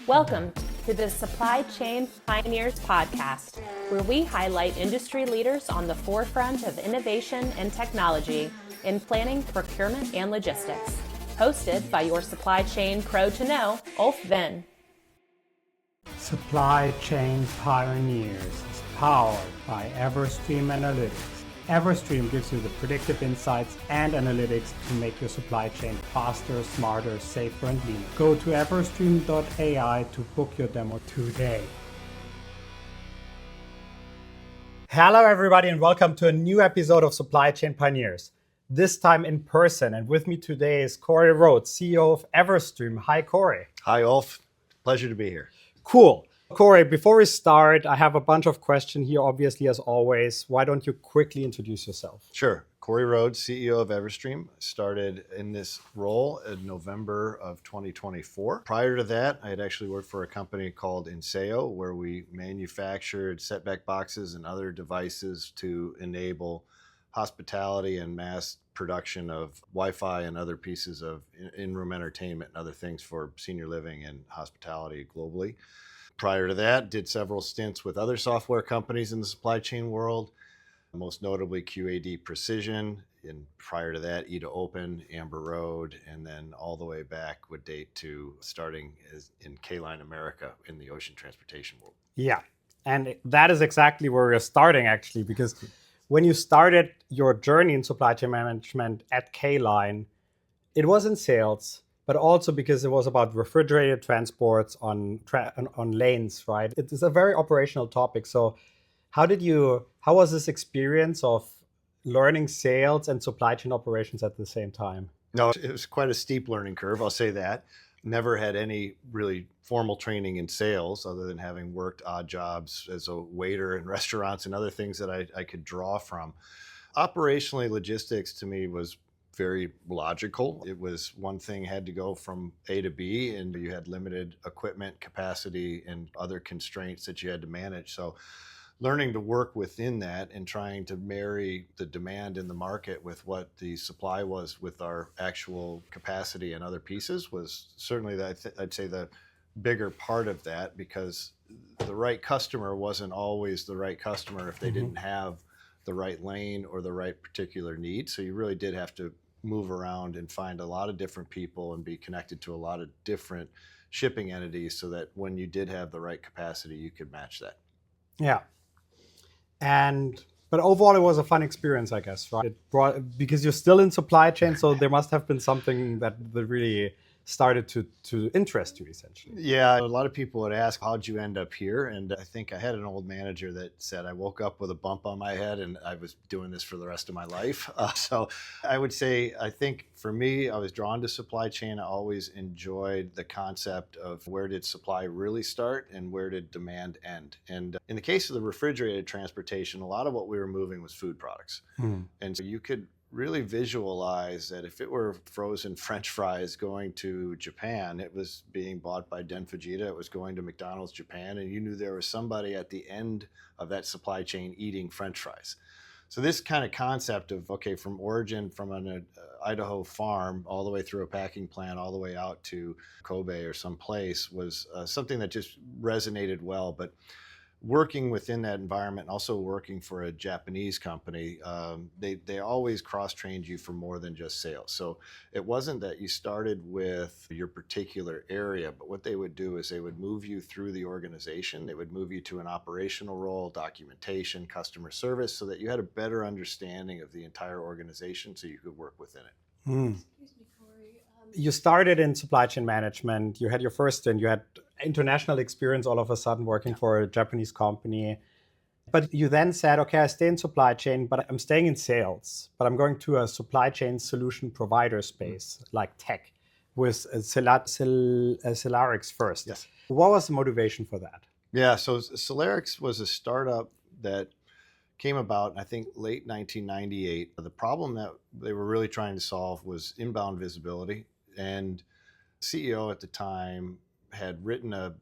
Welcome to the Supply Chain Pioneers podcast, where we highlight industry leaders on the forefront of innovation and technology in planning, procurement, and logistics. Hosted by your supply chain pro to know, Ulf Venne. Supply Chain Pioneers is powered by Everstream Analytics. Everstream gives you the predictive insights and analytics to make your supply chain faster, smarter, safer, and leaner. Go to everstream.ai to book your demo today. Hello, everybody, and welcome to a new episode of Supply Chain Pioneers. This time in person, and with me today is Corey Rhodes, CEO of Everstream. Hi, Corey. Hi, Ulf. Pleasure to be here. Cool. Corey, before we start, I have a bunch of questions here, obviously, as always. Why don't you quickly introduce yourself? Sure. Corey Rhodes, CEO of Everstream. Started in this role in November of 2024. Prior to that, I had actually worked for a company called Inseo, where we manufactured setback boxes and other devices to enable hospitality and mass production of Wi-Fi and other pieces of in-room entertainment and other things for senior living and hospitality globally. Prior to that, did several stints with other software companies in the supply chain world, most notably QAD Precision, and prior to that, Eda Open, Amber Road, and then all the way back would date to starting in K-Line America in the ocean transportation world. Yeah, and that is exactly where we're starting, actually, because when you started your journey in supply chain management at K-Line, it was in sales, but also because it was about refrigerated transports on lanes, right? It is a very operational topic. So how was this experience of learning sales and supply chain operations at the same time? No, it was quite a steep learning curve, I'll say that. Never had any really formal training in sales other than having worked odd jobs as a waiter in restaurants and other things that I could draw from. Operationally, logistics to me was very logical. It was one thing had to go from A to B, and you had limited equipment capacity and other constraints that you had to manage. So learning to work within that and trying to marry the demand in the market with what the supply was with our actual capacity and other pieces was certainly, I'd say, the bigger part of that, because the right customer wasn't always the right customer if they didn't have the right lane or the right particular need. So you really did have to move around and find a lot of different people and be connected to a lot of different shipping entities so that when you did have the right capacity, you could match that. Yeah. But overall, it was a fun experience, I guess, right? Because you're still in supply chain, so there must have been something that really started to interest you, essentially. Yeah, a lot of people would ask, how'd you end up here? And I think I had an old manager that said I woke up with a bump on my head and I was doing this for the rest of my life. So I would say, I think for me, I was drawn to supply chain. I always enjoyed the concept of where did supply really start and where did demand end? And in the case of the refrigerated transportation, a lot of what we were moving was food products. And so you could really visualize that if it were frozen French fries going to Japan, it was being bought by Den Fujita, it was going to McDonald's Japan, and you knew there was somebody at the end of that supply chain eating French fries. So this kind of concept of, okay, from origin, from an Idaho farm, all the way through a packing plant, all the way out to Kobe or someplace was something that just resonated well. But working within that environment and also working for a Japanese company, they always cross-trained you for more than just sales. So it wasn't that you started with your particular area, but what they would do is they would move you through the organization. They would move you to an operational role, documentation, customer service, so that you had a better understanding of the entire organization so you could work within it. You started in supply chain management. You had your first stint. You had international experience all of a sudden working for a Japanese company. But you then said, okay, I stay in supply chain, but I'm staying in sales. But I'm going to a supply chain solution provider space, like tech, with Celarix first. Yes. What was the motivation for that? Yeah, so Celarix was a startup that came about, I think, late 1998. The problem that they were really trying to solve was inbound visibility. And CEO at the time had written a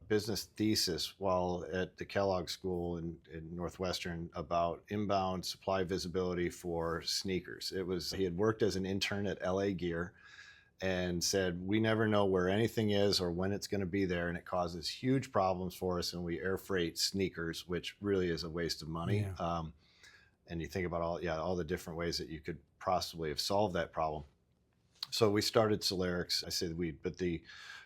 business thesis while at the Kellogg School in Northwestern about inbound supply visibility for sneakers. He had worked as an intern at LA Gear and said, we never know where anything is or when it's going to be there, and it causes huge problems for us, and we air freight sneakers, which really is a waste of money. Yeah. And you think about all the different ways that you could possibly have solved that problem. So we started Celerix. I say we, but the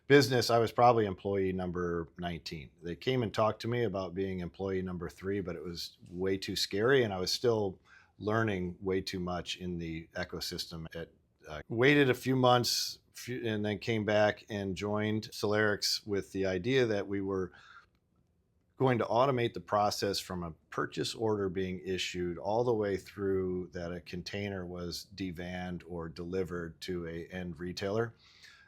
business, I was probably employee number 19. They came and talked to me about being employee number 3, but it was way too scary, and I was still learning way too much in the ecosystem. Waited a few months and then came back and joined Celerix with the idea that we were going to automate the process from a purchase order being issued all the way through that a container was devanned or delivered to an end retailer,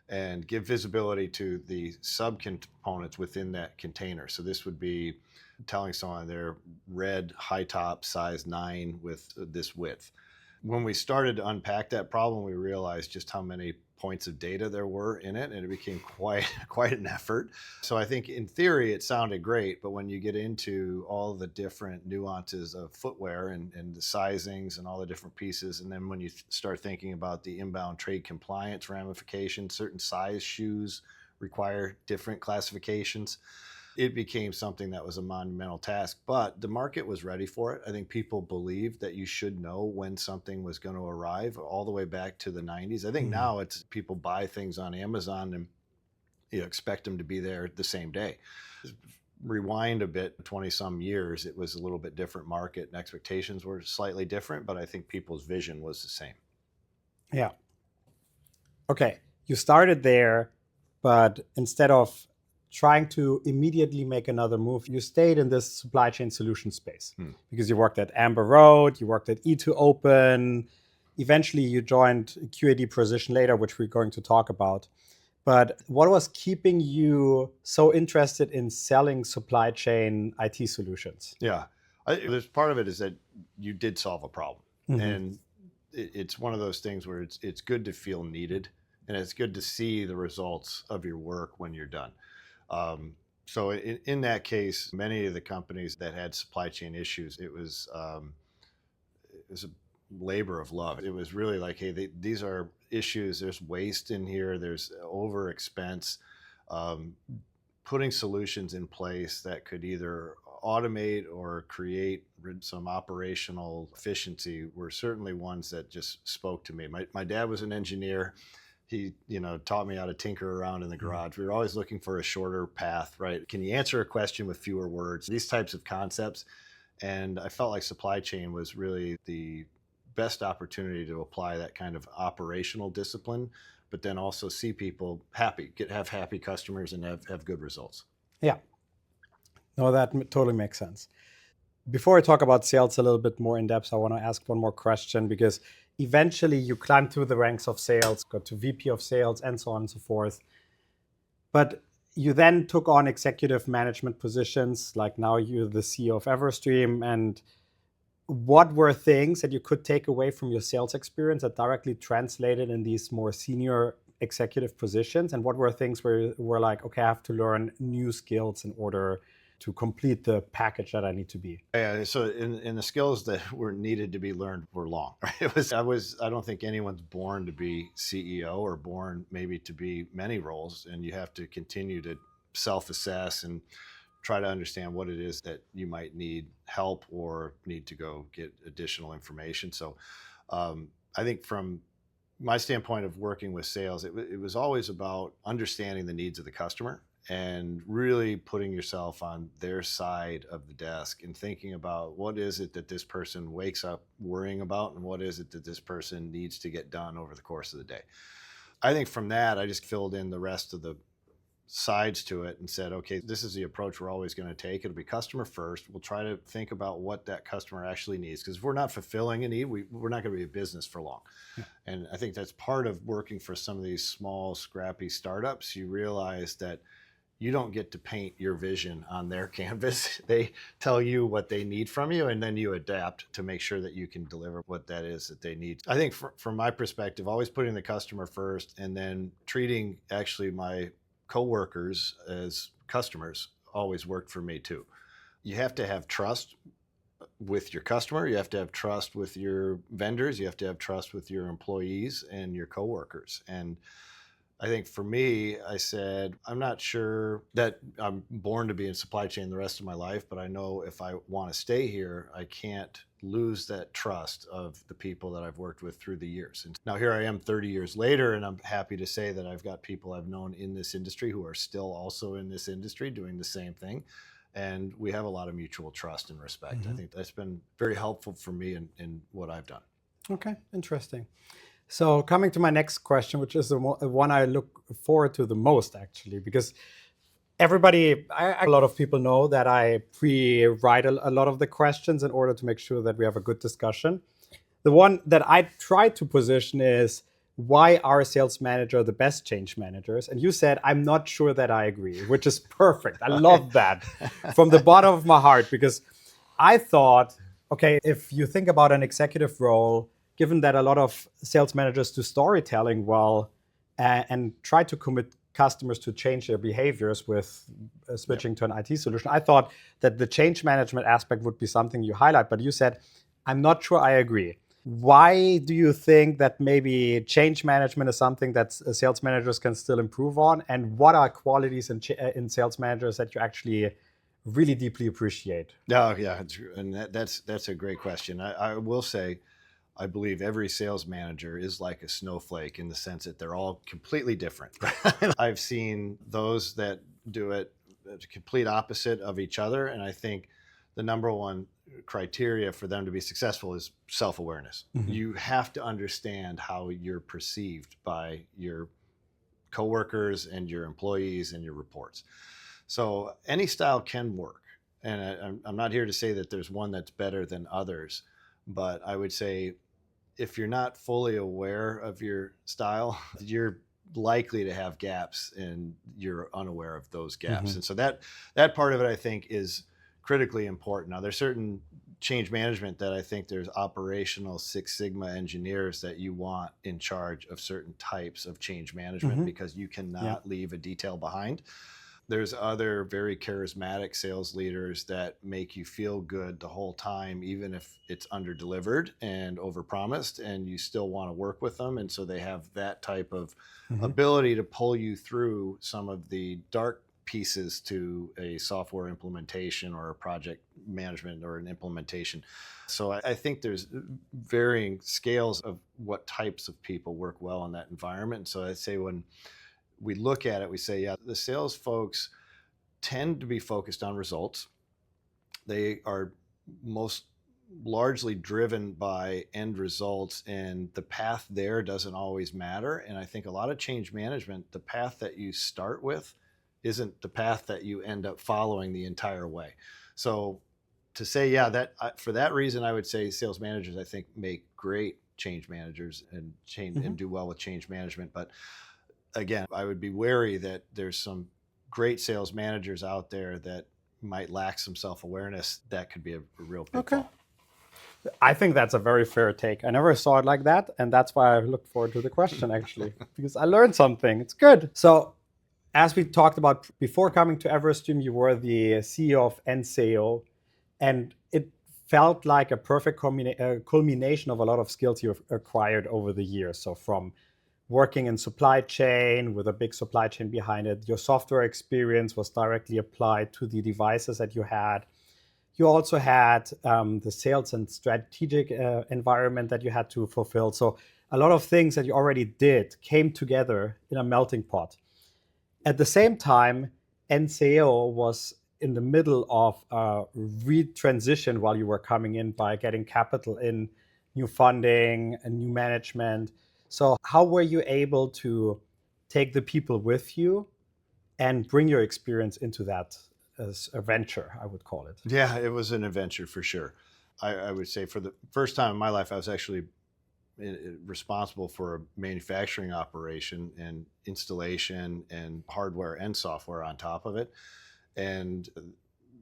and give visibility to the subcomponents within that container. So this would be telling someone they're red, high top, size 9 with this width. When we started to unpack that problem, we realized just how many points of data there were in it, and it became quite an effort. So I think in theory it sounded great, but when you get into all the different nuances of footwear and the sizings and all the different pieces, and then when you start thinking about the inbound trade compliance ramifications, certain size shoes require different classifications. It became something that was a monumental task, but the market was ready for it. I think people believed that you should know when something was going to arrive all the way back to the 90s. I think now it's people buy things on Amazon and expect them to be there the same day. Rewind a bit, 20 some years, it was a little bit different market and expectations were slightly different, but I think people's vision was the same. Yeah. Okay, you started there, but instead of trying to immediately make another move, you stayed in this supply chain solution space because you worked at Amber Road, you worked at E2Open. Eventually, you joined a QAD position later, which we're going to talk about. But what was keeping you so interested in selling supply chain IT solutions? Yeah, there's part of it is that you did solve a problem. And it's one of those things where it's good to feel needed, and it's good to see the results of your work when you're done. So in that case, many of the companies that had supply chain issues, it was a labor of love. It was really like, hey, these are issues. There's waste in here. There's over expense. Putting solutions in place that could either automate or create some operational efficiency were certainly ones that just spoke to me. My dad was an engineer. He, taught me how to tinker around in the garage. We were always looking for a shorter path, right? Can you answer a question with fewer words? These types of concepts. And I felt like supply chain was really the best opportunity to apply that kind of operational discipline, but then also see people happy, have happy customers and have good results. Yeah. No, that totally makes sense. Before I talk about sales a little bit more in depth, I want to ask one more question, because eventually you climbed through the ranks of sales, got to VP of sales, and so on and so forth. But you then took on executive management positions, like now you're the CEO of Everstream. And what were things that you could take away from your sales experience that directly translated in these more senior executive positions? And what were things where you were like, okay, I have to learn new skills in order to complete the package that I need to be? Yeah, so in the skills that were needed to be learned were long. Right? I don't think anyone's born to be CEO or born maybe to be many roles, and you have to continue to self-assess and try to understand what it is that you might need help or need to go get additional information. So I think from my standpoint of working with sales, it was always about understanding the needs of the customer and really putting yourself on their side of the desk and thinking about what is it that this person wakes up worrying about and what is it that this person needs to get done over the course of the day. I think from that, I just filled in the rest of the sides to it and said, okay, this is the approach we're always going to take. It'll be customer first. We'll try to think about what that customer actually needs, because if we're not fulfilling a need, we're not going to be a business for long. Yeah. And I think that's part of working for some of these small, scrappy startups. You realize that you don't get to paint your vision on their canvas. They tell you what they need from you, and then you adapt to make sure that you can deliver what that is that they need. I think from my perspective, always putting the customer first and then treating actually my coworkers as customers always worked for me too. You have to have trust with your customer. You have to have trust with your vendors. You have to have trust with your employees and your coworkers. And I think for me, I said, I'm not sure that I'm born to be in supply chain the rest of my life, but I know if I want to stay here, I can't lose that trust of the people that I've worked with through the years. And now here I am 30 years later, and I'm happy to say that I've got people I've known in this industry who are still also in this industry doing the same thing. And we have a lot of mutual trust and respect. I think that's been very helpful for me in what I've done. Okay, interesting. So coming to my next question, which is the one I look forward to the most, actually, because a lot of people know that I pre-write a lot of the questions in order to make sure that we have a good discussion. The one that I try to position is, why are sales manager the best change managers? And you said, I'm not sure that I agree, which is perfect. I love that from the bottom of my heart, because I thought, okay, if you think about an executive role, given that a lot of sales managers do storytelling well and try to commit customers to change their behaviors with switching to an IT solution, I thought that the change management aspect would be something you highlight. But you said, I'm not sure I agree. Why do you think that maybe change management is something that sales managers can still improve on? And what are qualities in sales managers that you actually really deeply appreciate? Oh, yeah, and that's a great question. I will say, I believe every sales manager is like a snowflake in the sense that they're all completely different. I've seen those that do it the complete opposite of each other, and I think the number one criteria for them to be successful is self-awareness. You have to understand how you're perceived by your coworkers and your employees and your reports. So any style can work. And I'm not here to say that there's one that's better than others, but I would say if you're not fully aware of your style, you're likely to have gaps and you're unaware of those gaps. And so that part of it, I think, is critically important. Now, there's certain change management that I think there's operational Six Sigma engineers that you want in charge of certain types of change management because you cannot leave a detail behind. There's other very charismatic sales leaders that make you feel good the whole time, even if it's under-delivered and over-promised, and you still want to work with them. And so they have that type of ability to pull you through some of the dark pieces to a software implementation or a project management or an implementation. So I think there's varying scales of what types of people work well in that environment. So I'd say when we look at it, we say, yeah, the sales folks tend to be focused on results. They are most largely driven by end results, and the path there doesn't always matter. And I think a lot of change management, the path that you start with isn't the path that you end up following the entire way. So to say, yeah, that for that reason, I would say sales managers, I think, make great change managers and and do well with change management. But again, I would be wary that there's some great sales managers out there that might lack some self-awareness. That could be a real pitfall. Okay. I think that's a very fair take. I never saw it like that. And that's why I look forward to the question, actually, because I learned something. It's good. So as we talked about before coming to Everstream, you were the CEO of Inseo, and it felt like a perfect culmination of a lot of skills you've acquired over the years. So from working in supply chain with a big supply chain behind it, your software experience was directly applied to the devices that you had. You also had the sales and strategic environment that you had to fulfill. So a lot of things that you already did came together in a melting pot. At the same time, Inseo was in the middle of a retransition while you were coming in by getting capital in, new funding and new management. So how were you able to take the people with you and bring your experience into that as a venture, I would call it? Yeah, it was an adventure for sure. I would say for the first time in my life, I was actually responsible for a manufacturing operation and installation and hardware and software on top of it. And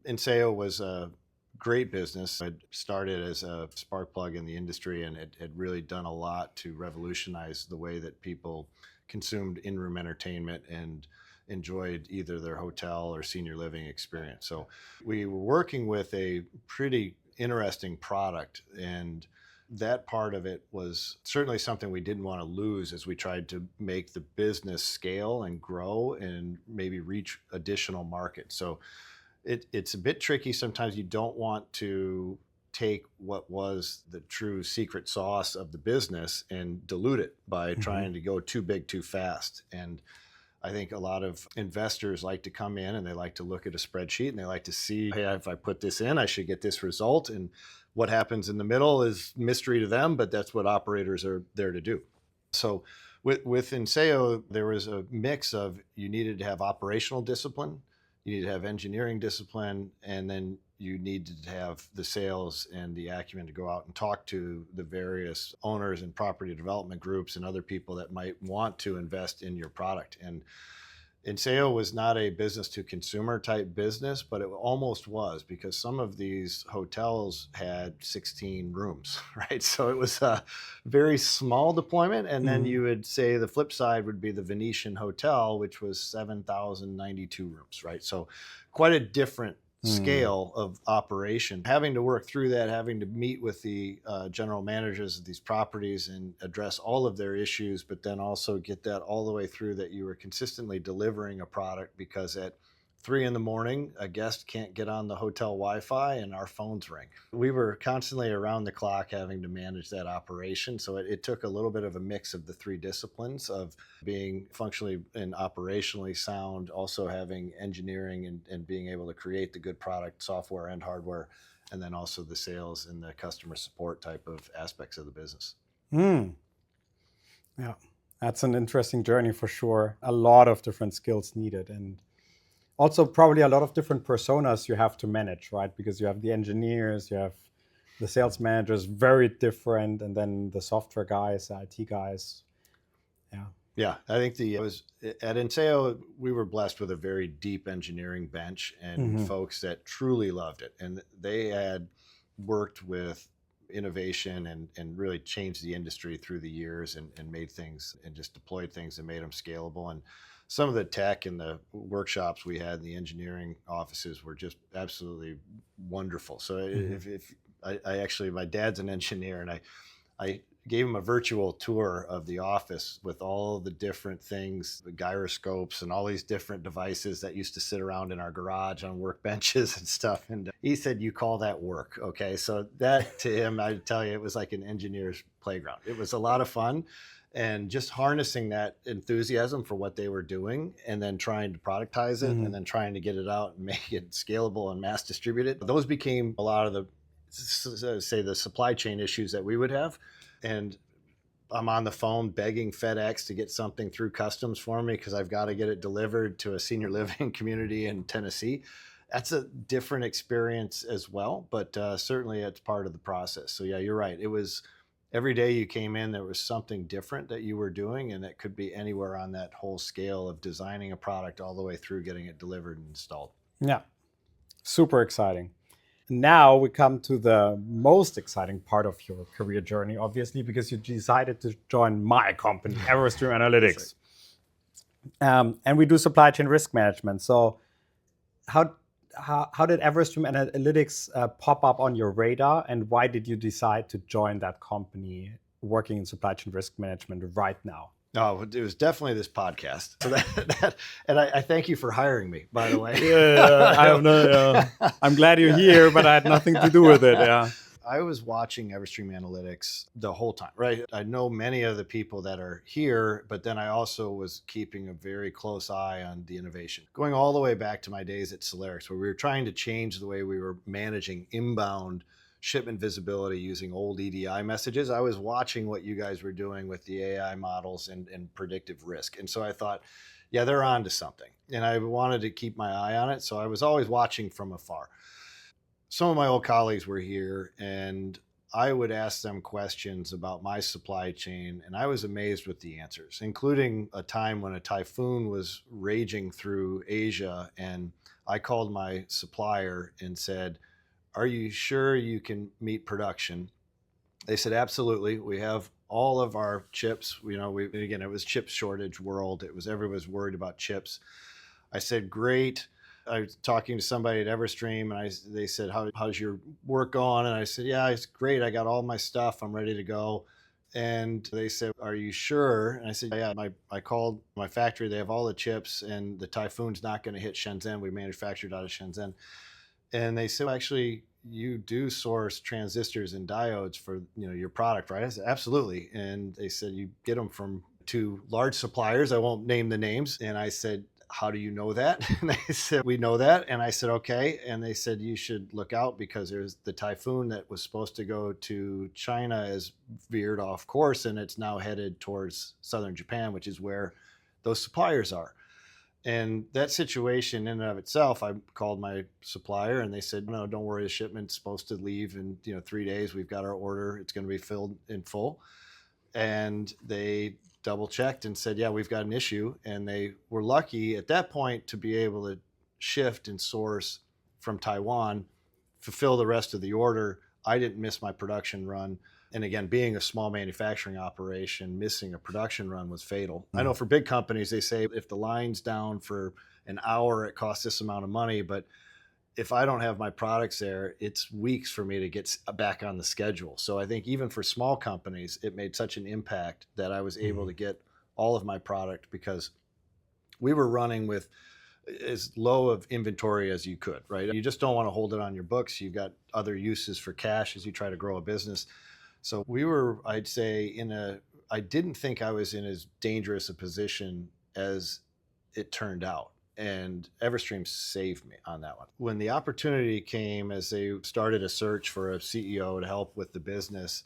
Inseo was a great business. I'd started as a spark plug in the industry, and it had really done a lot to revolutionize the way that people consumed in-room entertainment and enjoyed either their hotel or senior living experience. So we were working with a pretty interesting product, and that part of it was certainly something we didn't want to lose as we tried to make the business scale and grow and maybe reach additional markets. So it's a bit tricky. Sometimes you don't want to take what was the true secret sauce of the business and dilute it by trying to go too big too fast. And I think a lot of investors like to come in and they like to look at a spreadsheet and they like to see, hey, if I put this in, I should get this result. And what happens in the middle is mystery to them, but that's what operators are there to do. So with Inseo, there was a mix of you needed to have operational discipline, you need to have engineering discipline, and then you needed to have the sales and the acumen to go out and talk to the various owners and property development groups and other people that might want to invest in your product. And Inseo was not a business to consumer type business, but it almost was, because some of these hotels had 16 rooms, right? So it was a very small deployment. And then you would say the flip side would be the Venetian Hotel, which was 7,092 rooms, right? So quite a different scale of operation. Having to work through that, having to meet with the general managers of these properties and address all of their issues, but then also get that all the way through that you were consistently delivering a product, because at 3 a.m, a guest can't get on the hotel Wi-Fi and our phones ring. We were constantly around the clock having to manage that operation. So it took a little bit of a mix of the 3 disciplines of being functionally and operationally sound, also having engineering and being able to create the good product, software and hardware, and then also the sales and the customer support type of aspects of the business. Yeah, that's an interesting journey for sure. A lot of different skills needed, and also probably a lot of different personas you have to manage, right? Because you have the engineers, you have the sales managers, very different, and then the software guys, the IT guys. Yeah, I think at Inseo, we were blessed with a very deep engineering bench and folks that truly loved it. And they had worked with innovation and really changed the industry through the years and made things and just deployed things and made them scalable. And some of the tech and the workshops we had in the engineering offices were just absolutely wonderful. So if I actually, my dad's an engineer, and I gave him a virtual tour of the office with all the different things, the gyroscopes and all these different devices that used to sit around in our garage on workbenches and stuff. And he said, "You call that work?" Okay. So that to him, I tell you, it was like an engineer's playground. It was a lot of fun. And just harnessing that enthusiasm for what they were doing and then trying to productize it and then trying to get it out and make it scalable and mass distribute it. Those became a lot of the, say, the supply chain issues that we would have. And I'm on the phone begging FedEx to get something through customs for me because I've got to get it delivered to a senior living community in Tennessee. That's a different experience as well, but certainly it's part of the process. So yeah, you're right. It was every day you came in, there was something different that you were doing, and it could be anywhere on that whole scale of designing a product all the way through getting it delivered and installed. Yeah, super exciting. Now we come to the most exciting part of your career journey, obviously, because you decided to join my company, Everstream Analytics. And we do supply chain risk management. So how did Everstream Analytics pop up on your radar, and why did you decide to join that company working in supply chain risk management right now? Oh, it was definitely this podcast. So and I thank you for hiring me, by the way. I have no. I'm glad you're here, but I had nothing to do with it. Yeah. I was watching Everstream Analytics the whole time, right? I know many of the people that are here, but then I also was keeping a very close eye on the innovation. Going all the way back to my days at Solarix, where we were trying to change the way we were managing inbound shipment visibility using old EDI messages. I was watching what you guys were doing with the AI models and predictive risk. And so I thought, yeah, they're on to something. And I wanted to keep my eye on it. So I was always watching from afar. Some of my old colleagues were here, and I would ask them questions about my supply chain, and I was amazed with the answers, including a time when a typhoon was raging through Asia, and I called my supplier and said, "Are you sure you can meet production?" They said, "Absolutely. We have all of our chips." Again, it was chip shortage world. Everyone was worried about chips. I said, "Great. I was talking to somebody at Everstream, and they said, how's your work going? And I said, yeah, it's great. I got all my stuff. I'm ready to go. And they said, are you sure? And I said, yeah, I called my factory. They have all the chips, and the Typhoon's not going to hit Shenzhen. We manufactured out of Shenzhen. And they said, well, actually, you do source transistors and diodes for your product, right? I said, absolutely. And they said, you get them from 2 large suppliers. I won't name the names. And I said, how do you know that? And they said, we know that. And I said, okay. And they said, you should look out because there's the Typhoon that was supposed to go to China has veered off course, and it's now headed towards southern Japan, which is where those suppliers are. And that situation in and of itself, I called my supplier and they said, no, don't worry, the shipment's supposed to leave in 3 days. We've got our order. It's going to be filled in full. And they double checked and said, yeah, we've got an issue. And they were lucky at that point to be able to shift and source from Taiwan, fulfill the rest of the order. I didn't miss my production run. And again, being a small manufacturing operation, missing a production run was fatal. I know for big companies, they say if the line's down for an hour, it costs this amount of money. But if I don't have my products there, it's weeks for me to get back on the schedule. So I think even for small companies, it made such an impact that I was able to get all of my product because we were running with as low of inventory as you could, right? You just don't want to hold it on your books. You've got other uses for cash as you try to grow a business. So we were, I'd say, I didn't think I was in as dangerous a position as it turned out. And Everstream saved me on that one. When the opportunity came as they started a search for a CEO to help with the business,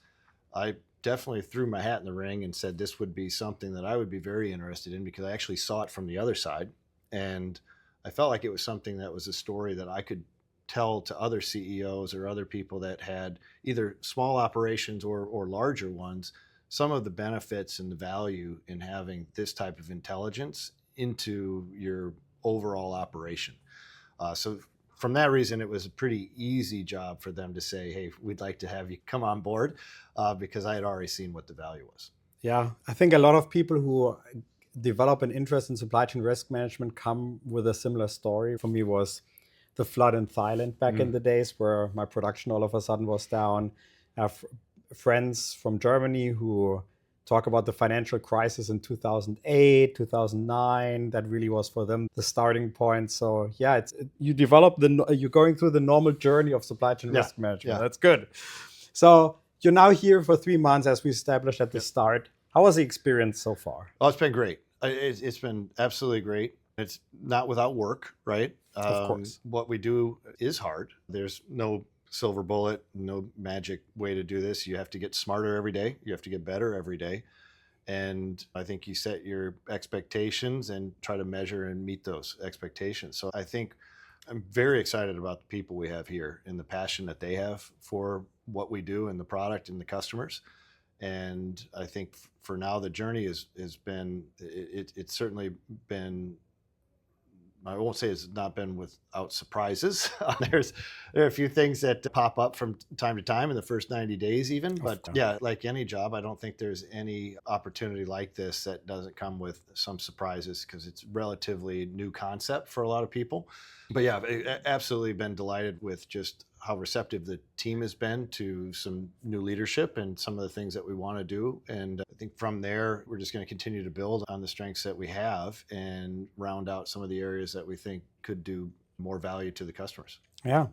I definitely threw my hat in the ring and said this would be something that I would be very interested in because I actually saw it from the other side. And I felt like it was something that was a story that I could tell to other CEOs or other people that had either small operations or larger ones, some of the benefits and the value in having this type of intelligence into your overall operation. So from that reason, it was a pretty easy job for them to say, hey, we'd like to have you come on board because I had already seen what the value was. Yeah, I think a lot of people who develop an interest in supply chain risk management come with a similar story. For me was the flood in Thailand back in the days where my production all of a sudden was down. I have friends from Germany who talk about the financial crisis in 2008, 2009. That really was for them the starting point. So yeah, you're going through the normal journey of supply chain risk management. Yeah. That's good. So you're now here for 3 months, as we established at the start. How was the experience so far? Oh, it's been great. It's been absolutely great. It's not without work, right? Of course. What we do is hard. There's no silver bullet, no magic way to do this. You have to get smarter every day. You have to get better every day. And I think you set your expectations and try to measure and meet those expectations. So I think I'm very excited about the people we have here and the passion that they have for what we do and the product and the customers. And I think for now, the journey has been, it's certainly been, I won't say it's not been without surprises. There are a few things that pop up from time to time in the first 90 days even. But yeah, like any job, I don't think there's any opportunity like this that doesn't come with some surprises because it's relatively new concept for a lot of people. But yeah, I've absolutely been delighted with just how receptive the team has been to some new leadership and some of the things that we want to do. And I think from there, we're just going to continue to build on the strengths that we have and round out some of the areas that we think could do more value to the customers. Yeah.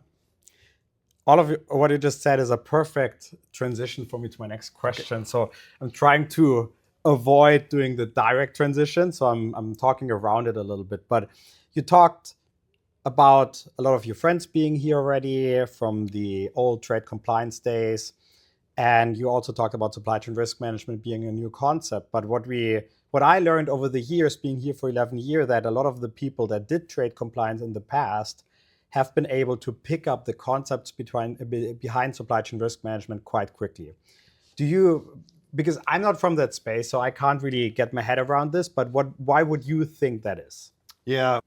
All of what you just said is a perfect transition for me to my next question. Okay. So I'm trying to avoid doing the direct transition. So I'm talking around it a little bit. But you talked about a lot of your friends being here already from the old trade compliance days. And you also talked about supply chain risk management being a new concept. But what I learned over the years, being here for 11 years, that a lot of the people that did trade compliance in the past have been able to pick up the concepts behind supply chain risk management quite quickly. Because I'm not from that space, so I can't really get my head around this, but why would you think that is? Yeah.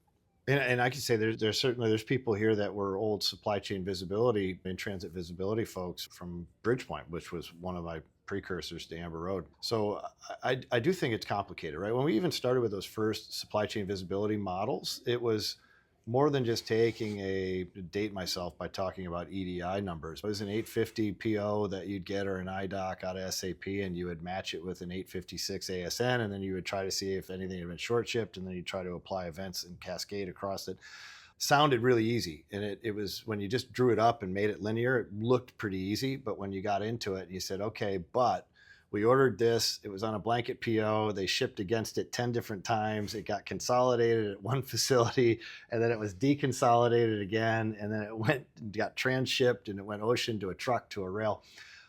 And I can say there's people here that were old supply chain visibility and transit visibility folks from Bridgepoint, which was one of my precursors to Amber Road. So I do think it's complicated, right? When we even started with those first supply chain visibility models, it was more than just taking date myself by talking about EDI numbers. It was an 850 PO that you'd get or an IDOC out of SAP, and you would match it with an 856 ASN, and then you would try to see if anything had been short shipped, and then you try to apply events and cascade across it. Sounded really easy, and it was, when you just drew it up and made it linear, it looked pretty easy. But when you got into it, you said, okay, but we ordered this, it was on a blanket PO, they shipped against it 10 different times, it got consolidated at one facility, and then it was deconsolidated again, and then it got transshipped, and it went ocean to a truck to a rail.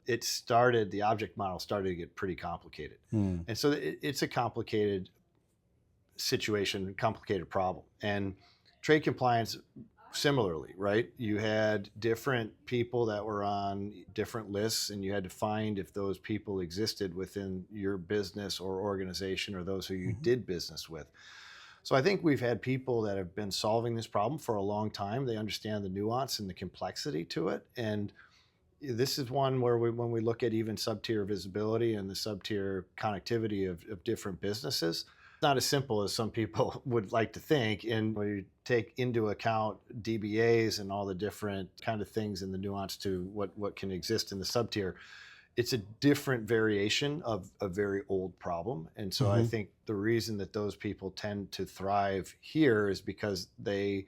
The object model started to get pretty complicated. And so it's a complicated situation, complicated problem. And trade compliance, similarly, right? You had different people that were on different lists, and you had to find if those people existed within your business or organization, or those who you did business with. So I think we've had people that have been solving this problem for a long time. They understand the nuance and the complexity to it. And this is one where when we look at even sub-tier visibility and the sub-tier connectivity of different businesses, not as simple as some people would like to think. And when you take into account DBAs and all the different kind of things and the nuance to what can exist in the sub-tier, it's a different variation of a very old problem. And so I think the reason that those people tend to thrive here is because they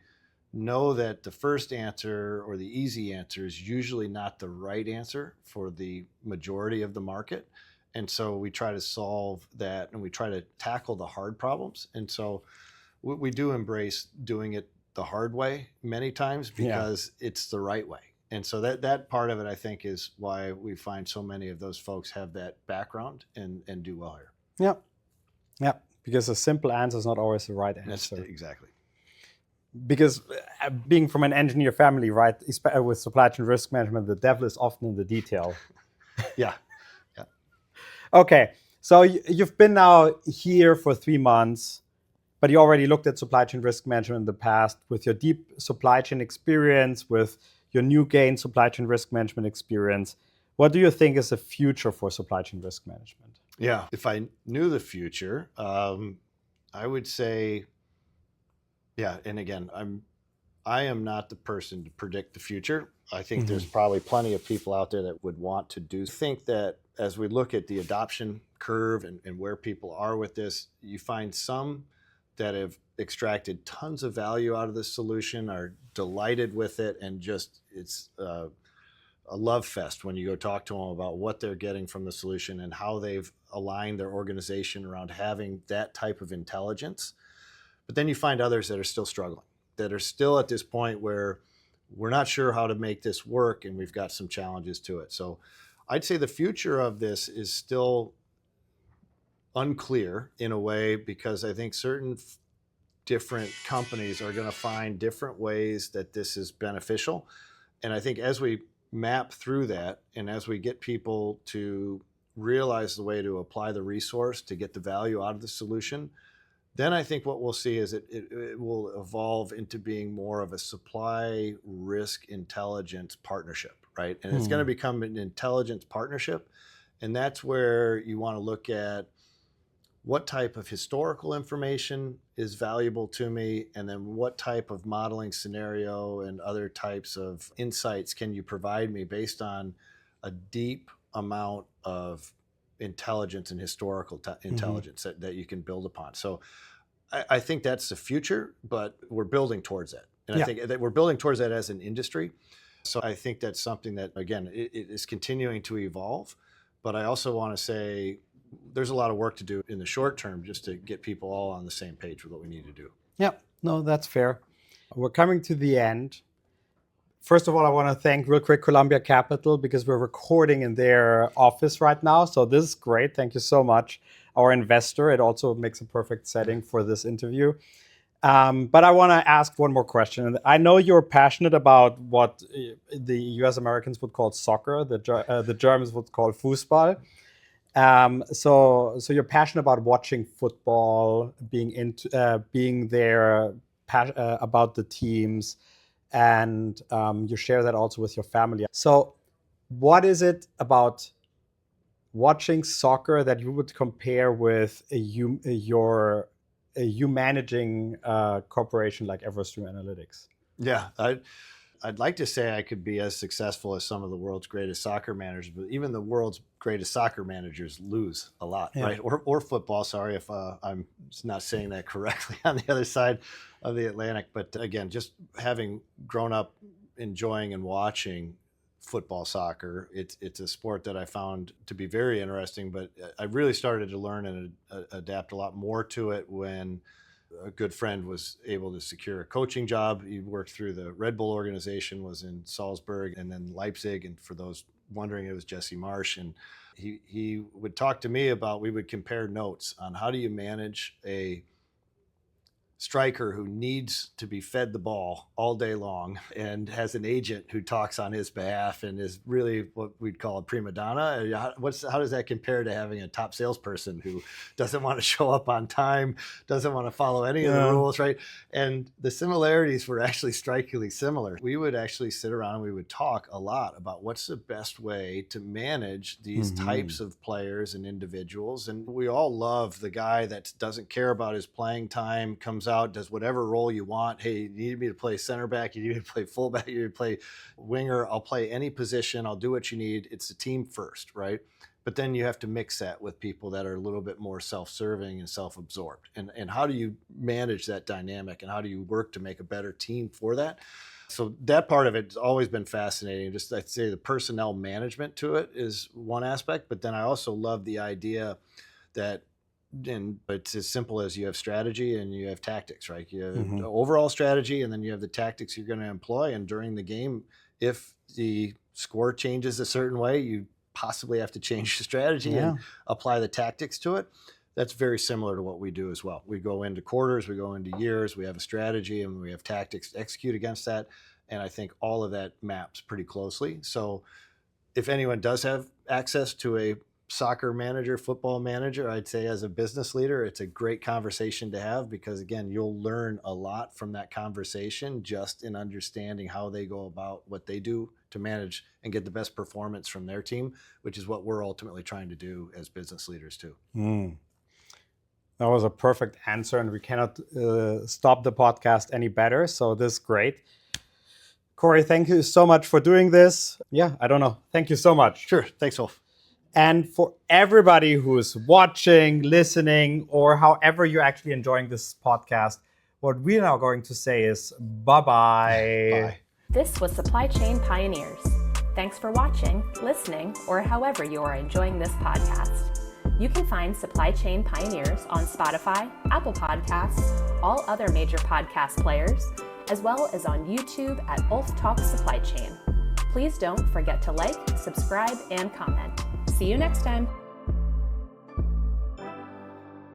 know that the first answer or the easy answer is usually not the right answer for the majority of the market. And so we try to solve that, and we try to tackle the hard problems. And so we do embrace doing it the hard way many times, because it's the right way. And so that part of it, I think, is why we find so many of those folks have that background and do well here. Yeah, because a simple answer is not always the right answer. Exactly. Because being from an engineer family, right, with supply chain risk management, the devil is often in the detail. Yeah. Okay, so you've been now here for 3 months, but you already looked at supply chain risk management in the past. With your deep supply chain experience, with your new gain supply chain risk management experience, what do you think is the future for supply chain risk management? Yeah, if I knew the future, I would say, and again, I am not the person to predict the future. I think there's probably plenty of people out there that would want to do. I think that as we look at the adoption curve and where people are with this, you find some that have extracted tons of value out of this solution, are delighted with it, and just it's a love fest when you go talk to them about what they're getting from the solution and how they've aligned their organization around having that type of intelligence. But then you find others that are still struggling, that are still at this point where we're not sure how to make this work, and we've got some challenges to it. So I'd say the future of this is still unclear in a way, because I think certain different companies are going to find different ways that this is beneficial. And I think as we map through that, and as we get people to realize the way to apply the resource to get the value out of the solution, then I think what we'll see is it will evolve into being more of a supply risk intelligence partnership, right? And it's going to become an intelligence partnership. And that's where you want to look at what type of historical information is valuable to me, and then what type of modeling scenario and other types of insights can you provide me based on a deep amount of intelligence and historical intelligence that you can build upon. So I think that's the future, but we're building towards that. And I think that we're building towards that as an industry. So I think that's something that, again, it is continuing to evolve. But I also want to say there's a lot of work to do in the short term just to get people all on the same page with what we need to do. Yeah, no, that's fair. We're coming to the end. First of all, I want to thank real quick Columbia Capital, because we're recording in their office right now. So this is great. Thank you so much. Our investor. It also makes a perfect setting for this interview. But I want to ask one more question. I know you're passionate about what the US Americans would call soccer, the Germans would call Fußball. So you're passionate about watching football, being there, about the teams, and you share that also with your family. So what is it about watching soccer that you would compare with your you managing a corporation like Everstream Analytics? Yeah, I'd like to say I could be as successful as some of the world's greatest soccer managers, but even the world's greatest soccer managers lose a lot, right? Or football. Sorry if I'm not saying that correctly on the other side of the Atlantic. But again, just having grown up enjoying and watching football, soccer, it's a sport that I found to be very interesting. But I really started to learn and adapt a lot more to it when a good friend was able to secure a coaching job. He worked through the Red Bull organization, was in Salzburg and then Leipzig. And for those wondering, it was Jesse Marsh. And he would talk to me about, we would compare notes on how do you manage a striker who needs to be fed the ball all day long and has an agent who talks on his behalf and is really what we'd call a prima donna. How does that compare to having a top salesperson who doesn't want to show up on time, doesn't want to follow any of the rules, right? And the similarities were actually strikingly similar. We would actually sit around and we would talk a lot about what's the best way to manage these types of players and individuals. And we all love the guy that doesn't care about his playing time, comes out, does whatever role you want. Hey, you need me to play center back, you need me to play fullback, you need to play winger, I'll play any position, I'll do what you need. It's the team first, right? But then you have to mix that with people that are a little bit more self-serving and self-absorbed. And how do you manage that dynamic and how do you work to make a better team for that? So that part of it's always been fascinating. Just I'd say the personnel management to it is one aspect, but then I also love the idea that it's as simple as you have strategy and you have tactics, right? You have the overall strategy and then you have the tactics you're going to employ. And during the game, if the score changes a certain way, you possibly have to change the strategy and apply the tactics to it. That's very similar to what we do as well. We go into quarters, we go into years, we have a strategy and we have tactics to execute against that. And I think all of that maps pretty closely. So if anyone does have access to a soccer manager, football manager, I'd say as a business leader, it's a great conversation to have because again, you'll learn a lot from that conversation just in understanding how they go about what they do to manage and get the best performance from their team, which is what we're ultimately trying to do as business leaders too. That was a perfect answer and we cannot stop the podcast any better. So this is great. Corey, thank you so much for doing this. Yeah, I don't know. Thank you so much. Sure. Thanks, Ulf. And for everybody who's watching, listening, or however you're actually enjoying this podcast, what we're now going to say is bye-bye. Bye. This was Supply Chain Pioneers. Thanks for watching, listening, or however you are enjoying this podcast. You can find Supply Chain Pioneers on Spotify, Apple Podcasts, all other major podcast players, as well as on YouTube at Ulf Talks Supply Chain. Please don't forget to like, subscribe, and comment. See you next time.